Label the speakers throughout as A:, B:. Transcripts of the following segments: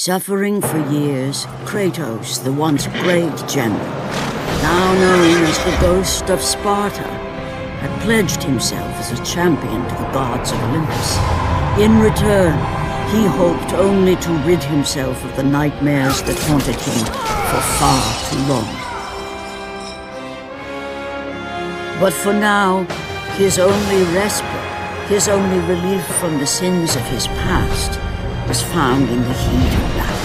A: Suffering for years, Kratos, the once great general, now known as the Ghost of Sparta, had pledged himself as a champion to the gods of Olympus. In return, he hoped only to rid himself of the nightmares that haunted him for far too long. But for now, his only respite, his only relief from the sins of his past, was found in the heat of battle.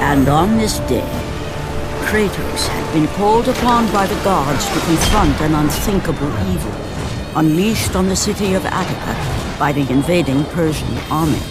A: And on this day, Kratos had been called upon by the gods to confront an unthinkable evil, unleashed on the city of Attica by the invading Persian army.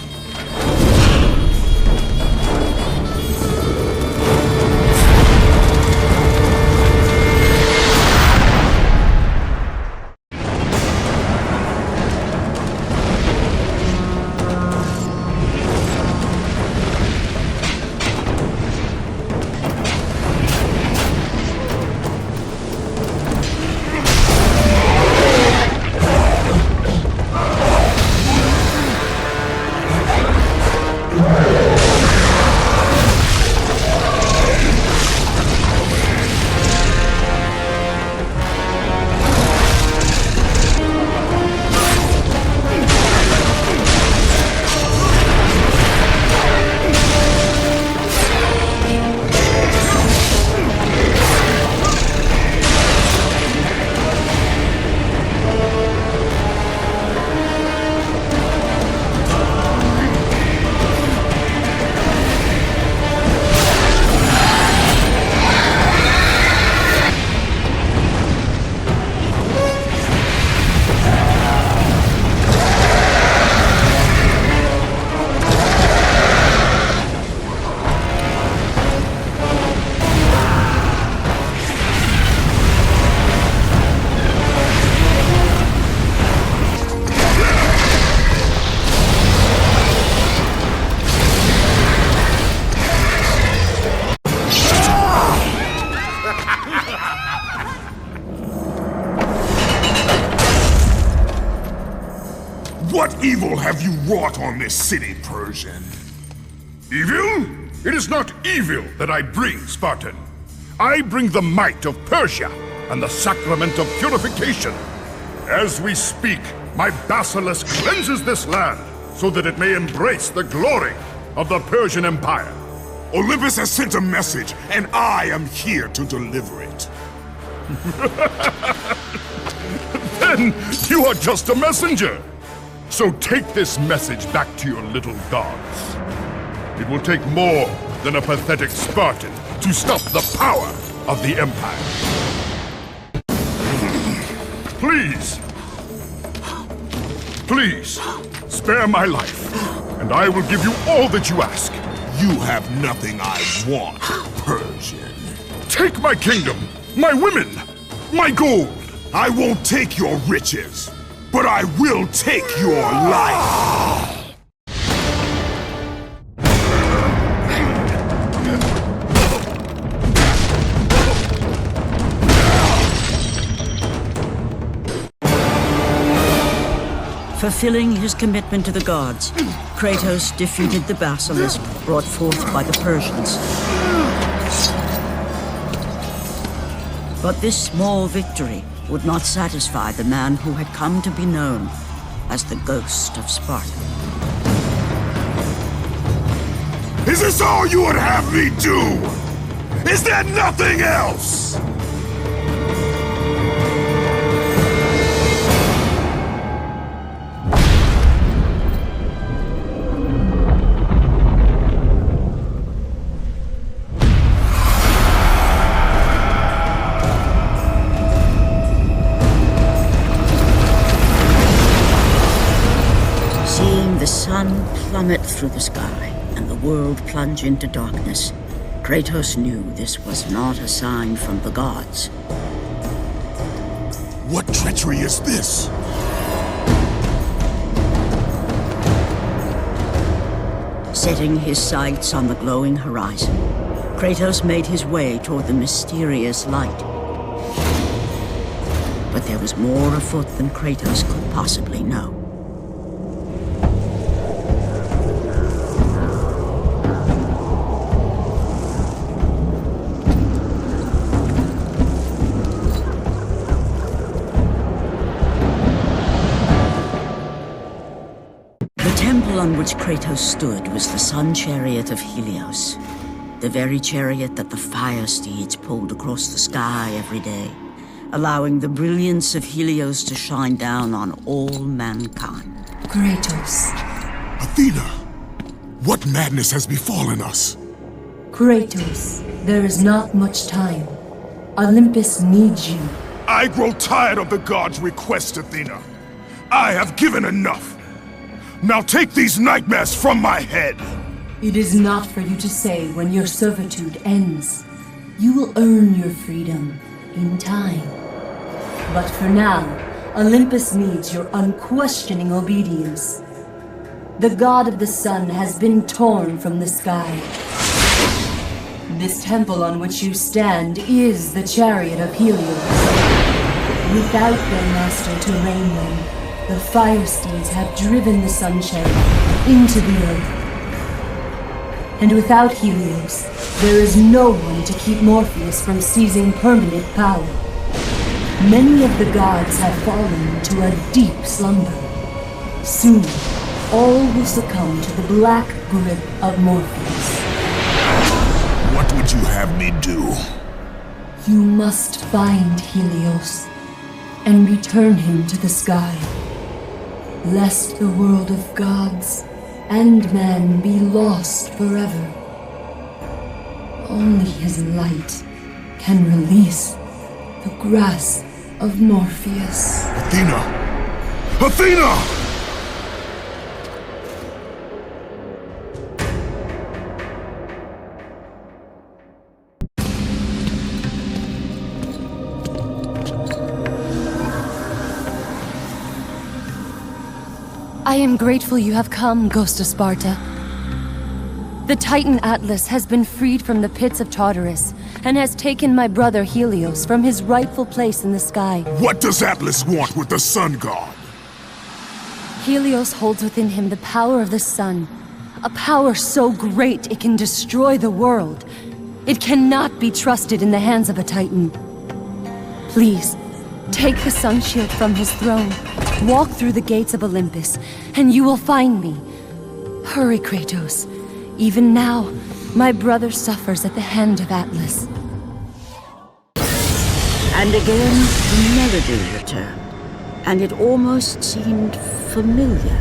B: What evil have you wrought on this city, Persian? Evil? It is not evil that I bring, Spartan. I bring the might of Persia and the sacrament of purification. As we speak, my basilisk cleanses this land so that it may embrace the glory of the Persian Empire.
C: Olympus has sent a message, and I am here to deliver it.
B: Then you are just a messenger. So take this message back to your little gods. It will take more than a pathetic Spartan to stop the power of the Empire. Please, spare my life, and I will give you all that you ask.
C: You have nothing I want, Persian.
B: Take my kingdom, my women, my gold.
C: I won't take your riches, but I will take your life.
A: Fulfilling his commitment to the gods, Kratos defeated the basilisk brought forth by the Persians. But this small victory would not satisfy the man who had come to be known as the Ghost of Sparta.
C: Is this all you would have me do? Is there nothing else?
A: The sun plummet through the sky and the world plunge into darkness. Kratos knew this was not a sign from the gods.
C: What treachery is this?
A: Setting his sights on the glowing horizon, Kratos made his way toward the mysterious light. But there was more afoot than Kratos could possibly know. The temple on which Kratos stood was the sun chariot of Helios, the very chariot that the fire steeds pulled across the sky every day, allowing the brilliance of Helios to shine down on all mankind.
D: Kratos.
C: Athena! What madness has befallen us?
D: Kratos, there is not much time. Olympus needs you.
C: I grow tired of the gods' requests, Athena. I have given enough. Now take these nightmares from my head!
D: It is not for you to say when your servitude ends. You will earn your freedom in time. But for now, Olympus needs your unquestioning obedience. The god of the sun has been torn from the sky. This temple on which you stand is the chariot of Helios. Without their master to reign them, the fire steeds have driven the sun chariot into the earth. And without Helios, there is no one to keep Morpheus from seizing permanent power. Many of the gods have fallen to a deep slumber. Soon, all will succumb to the black grip of Morpheus.
C: What would you have me do?
D: You must find Helios and return him to the sky, lest the world of gods and man be lost forever. Only his light can release the grasp of Morpheus.
C: Athena! Athena!
D: I am grateful you have come, Ghost of Sparta. The Titan Atlas has been freed from the pits of Tartarus, and has taken my brother Helios from his rightful place in the sky.
C: What does Atlas want with the sun god?
D: Helios holds within him the power of the sun, a power so great it can destroy the world. It cannot be trusted in the hands of a Titan. Please, take the sun shield from his throne, walk through the gates of Olympus, and you will find me. Hurry, Kratos. Even now, my brother suffers at the hand of Atlas.
A: And again, the melody returned, and it almost seemed familiar.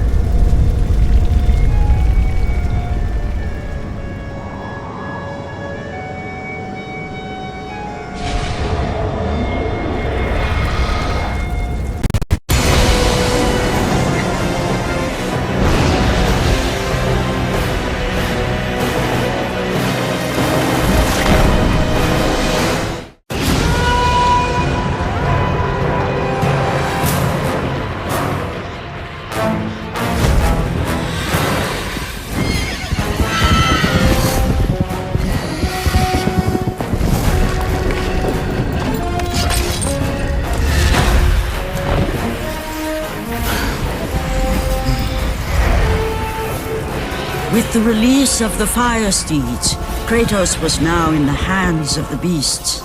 A: With the release of the fire steeds, Kratos was now in the hands of the beasts.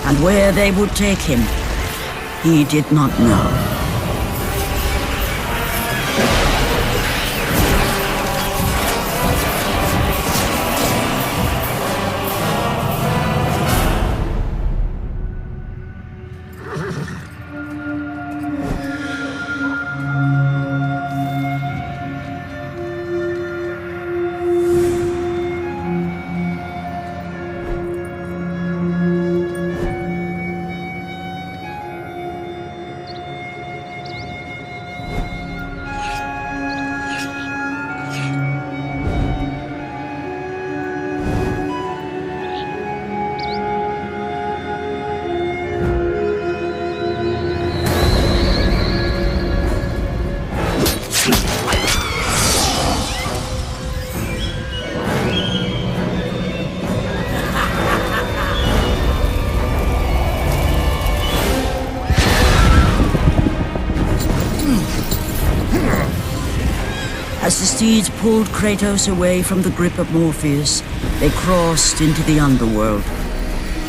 A: And where they would take him, he did not know. seeds pulled Kratos away from the grip of Morpheus, they crossed into the underworld.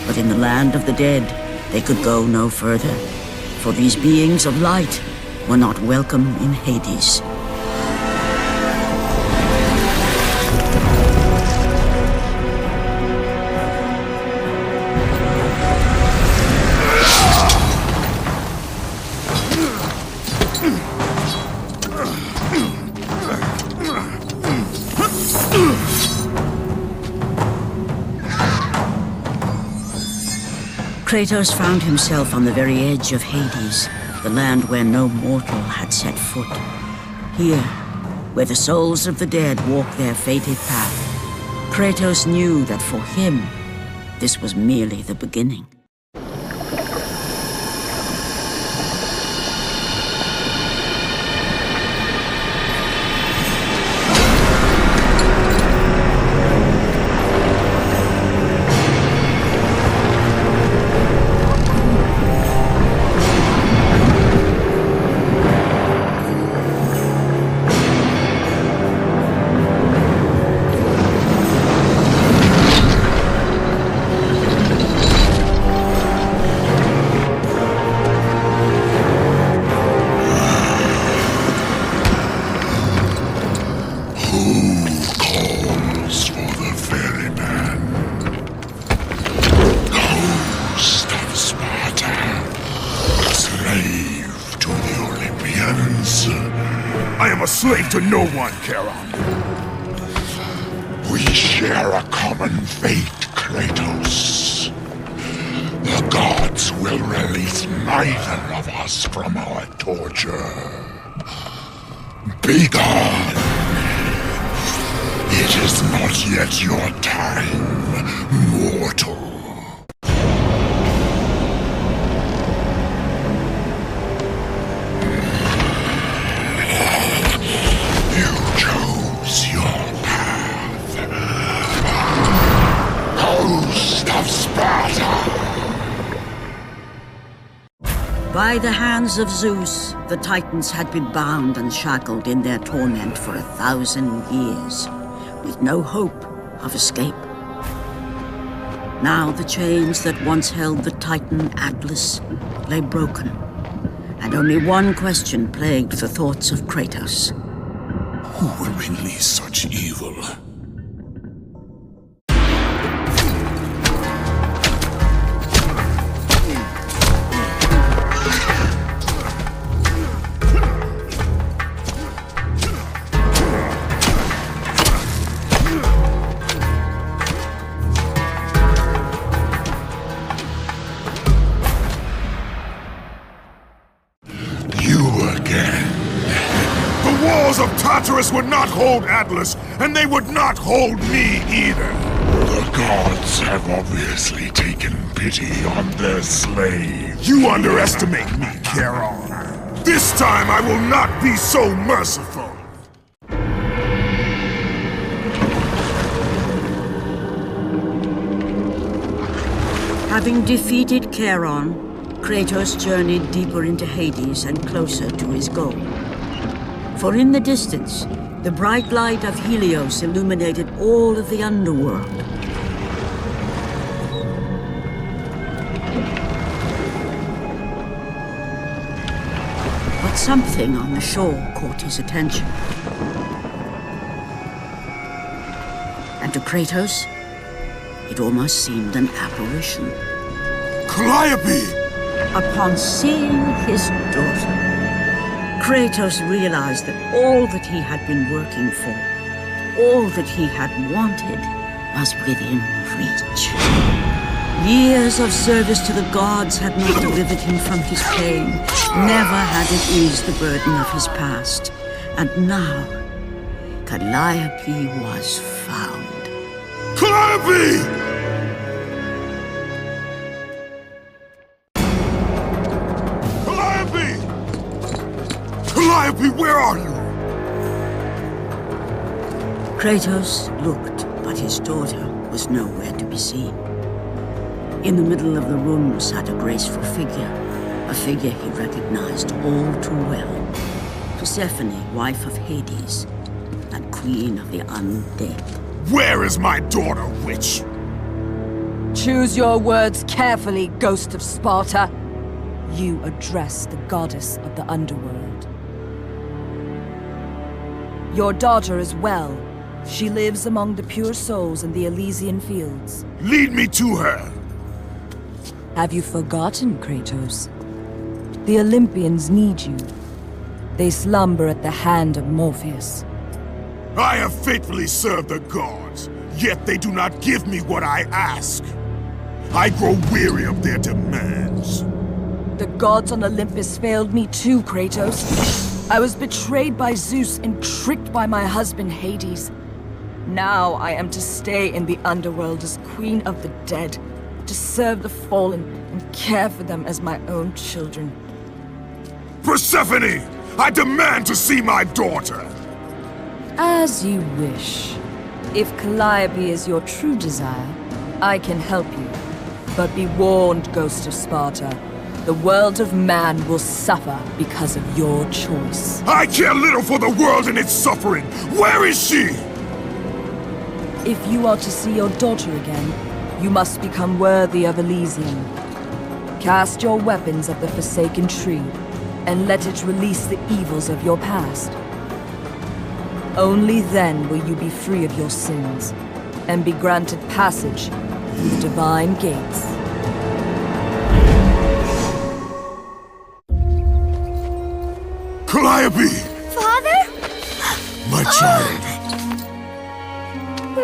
A: But in the land of the dead, they could go no further, for these beings of light were not welcome in Hades. Kratos found himself on the very edge of Hades, the land where no mortal had set foot. Here, where the souls of the dead walk their fated path, Kratos knew that for him, this was merely the beginning.
C: I am a slave to no one, Charon.
B: We share a common fate, Kratos. The gods will release neither of us from our torture. Be gone! It is not yet your time, mortal.
A: By the hands of Zeus, the Titans had been bound and shackled in their torment for 1,000 years, with no hope of escape. Now the chains that once held the Titan Atlas lay broken, and only one question plagued the thoughts of Kratos.
C: Who will release such evil? Of Tartarus would not hold Atlas, and they would not hold me either.
B: The gods have obviously taken pity on their slaves.
C: You underestimate me, Charon. This time I will not be so merciful.
A: Having defeated Charon, Kratos journeyed deeper into Hades and closer to his goal. For in the distance, the bright light of Helios illuminated all of the underworld. But something on the shore caught his attention. And to Kratos, it almost seemed an apparition.
C: Calliope!
A: Upon seeing his daughter, Kratos realized that all that he had been working for, all that he had wanted, was within reach. Years of service to the gods had not delivered him from his pain, never had it eased the burden of his past. And now, Calliope was found.
C: Calliope! Calliope, where are you?
A: Kratos looked, but his daughter was nowhere to be seen. In the middle of the room sat a graceful figure, a figure he recognized all too well. Persephone, wife of Hades, and queen of the undead.
C: Where is my daughter, witch?
E: Choose your words carefully, Ghost of Sparta. You address the goddess of the underworld. Your daughter is well. She lives among the pure souls in the Elysian fields.
C: Lead me to her!
E: Have you forgotten, Kratos? The Olympians need you. They slumber at the hand of Morpheus.
C: I have faithfully served the gods, yet they do not give me what I ask. I grow weary of their demands.
E: The gods on Olympus failed me too, Kratos. I was betrayed by Zeus and tricked by my husband Hades. Now I am to stay in the underworld as Queen of the Dead, to serve the fallen and care for them as my own children.
C: Persephone! I demand to see my daughter!
E: As you wish. If Calliope is your true desire, I can help you. But be warned, Ghost of Sparta. The world of man will suffer because of your choice.
C: I care little for the world and its suffering! Where is she?
E: If you are to see your daughter again, you must become worthy of Elysium. Cast your weapons at the Forsaken Tree, and let it release the evils of your past. Only then will you be free of your sins, and be granted passage through the divine gates.
C: Calliope!
F: Father?
C: My child.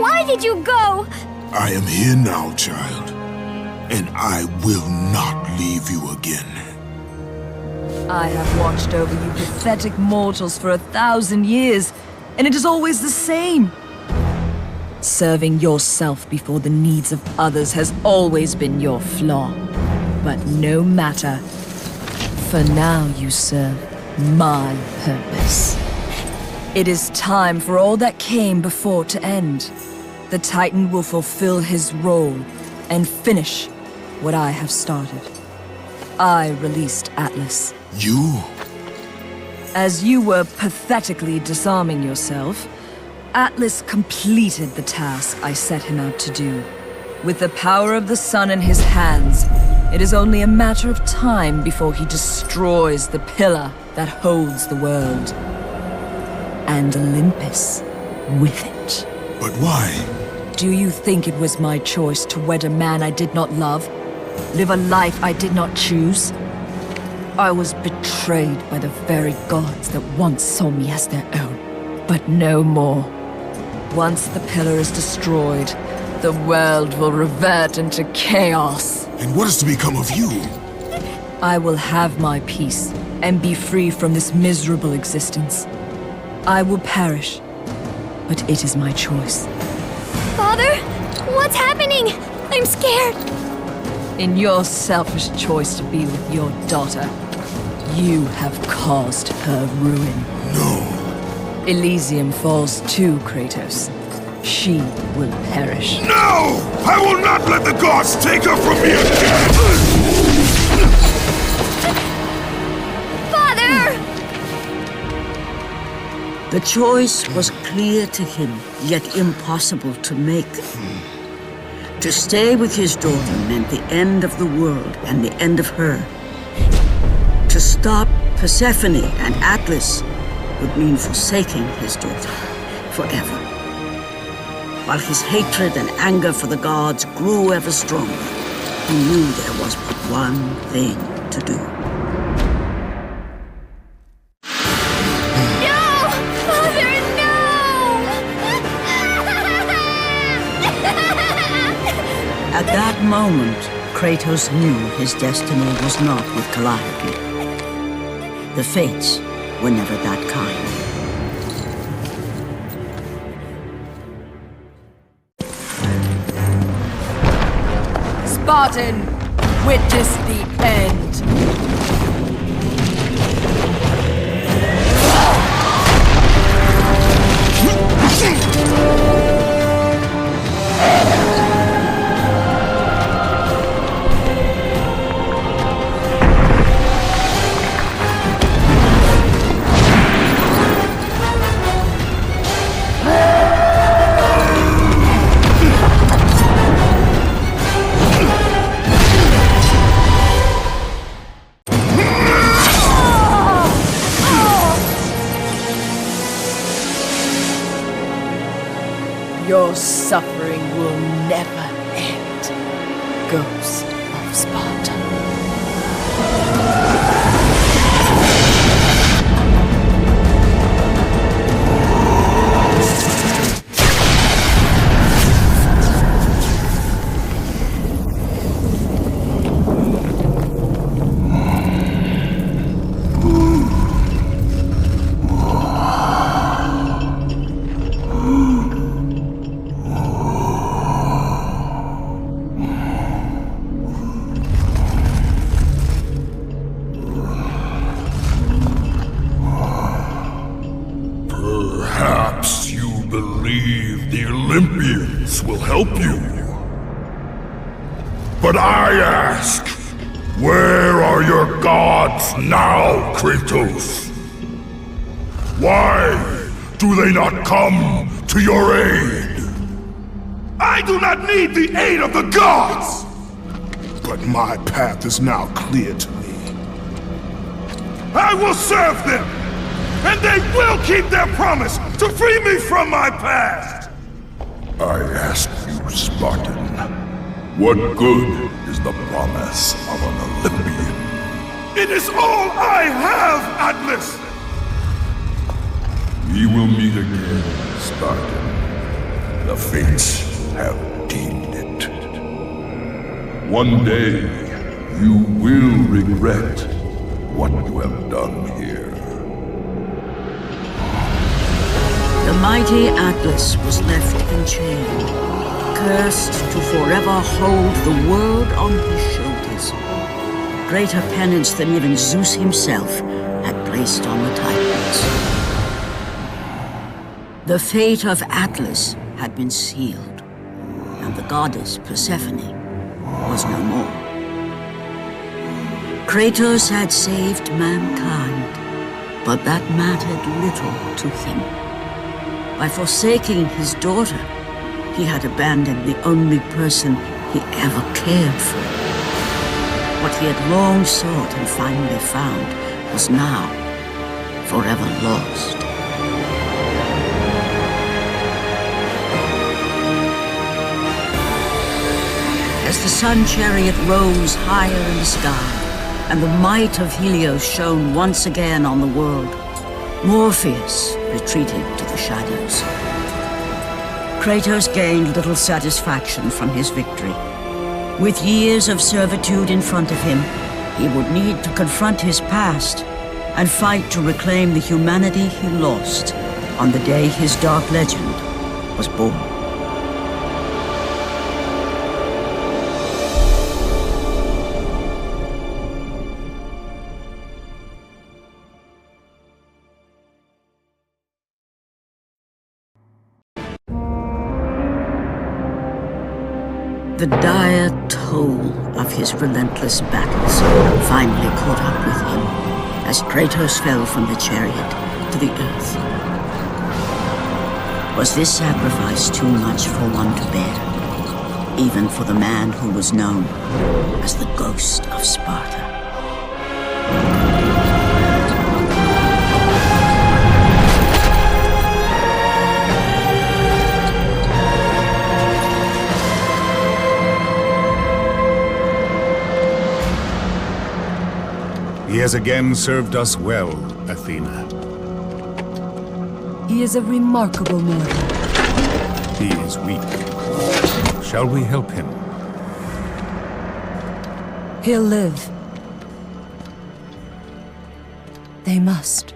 F: Why did you go?
C: I am here now, child. And I will not leave you again.
E: I have watched over you pathetic mortals for 1,000 years, and it is always the same. Serving yourself before the needs of others has always been your flaw. But no matter. For now you serve my purpose. It is time for all that came before to end. The Titan will fulfill his role and finish what I have started. I released Atlas.
C: You?
E: As you were pathetically disarming yourself, Atlas completed the task I set him out to do. With the power of the sun in his hands, it is only a matter of time before he destroys the pillar that holds the world. And Olympus with it.
C: But why?
E: Do you think it was my choice to wed a man I did not love? Live a life I did not choose? I was betrayed by the very gods that once saw me as their own, but no more. Once the pillar is destroyed, the world will revert into chaos.
C: And what is to become of you?
E: I will have my peace and be free from this miserable existence. I will perish, but it is my choice.
F: Father? What's happening? I'm scared.
E: In your selfish choice to be with your daughter, you have caused her ruin.
C: No.
E: Elysium falls too, Kratos. She will perish.
C: No! I will not let the gods take her from me again!
F: Father!
A: The choice was clear to him, yet impossible to make. To stay with his daughter meant the end of the world and the end of her. To stop Persephone and Atlas would mean forsaking his daughter forever. While his hatred and anger for the gods grew ever stronger, he knew there was but one thing to do.
F: No! Father, no!
A: At that moment, Kratos knew his destiny was not with Calliope. The fates were never that kind.
E: Spartan, witness the end. Your suffering will never end, Ghost of Sparta.
B: Perhaps you believe the Olympians will help you. But I ask, where are your gods now, Kratos? Why do they not come to your aid?
C: I do not need the aid of the gods! But my path is now clear to me. I will serve them! And they will keep their promise to free me from my past!
B: I ask you, Spartan, what good is the promise of an Olympian?
C: It is all I have, Atlas!
B: We will meet again, Spartan. The fates have deemed it. One day, you will regret what you have done here.
A: The mighty Atlas was left enchained, cursed to forever hold the world on his shoulders. Greater penance than even Zeus himself had placed on the Titans. The fate of Atlas had been sealed, and the goddess Persephone was no more. Kratos had saved mankind, but that mattered little to him. By forsaking his daughter, he had abandoned the only person he ever cared for. What he had long sought and finally found was now forever lost. As the sun chariot rose higher in the sky, and the might of Helios shone once again on the world, Morpheus retreated to the shadows. Kratos gained little satisfaction from his victory. With years of servitude in front of him, he would need to confront his past and fight to reclaim the humanity he lost on the day his dark legend was born. The dire toll of his relentless battles finally caught up with him as Kratos fell from the chariot to the earth. Was this sacrifice too much for one to bear, even for the man who was known as the Ghost of Sparta?
G: He has again served us well, Athena.
D: He is a remarkable mortal.
G: He is weak. Shall we help him?
D: He'll live. They must.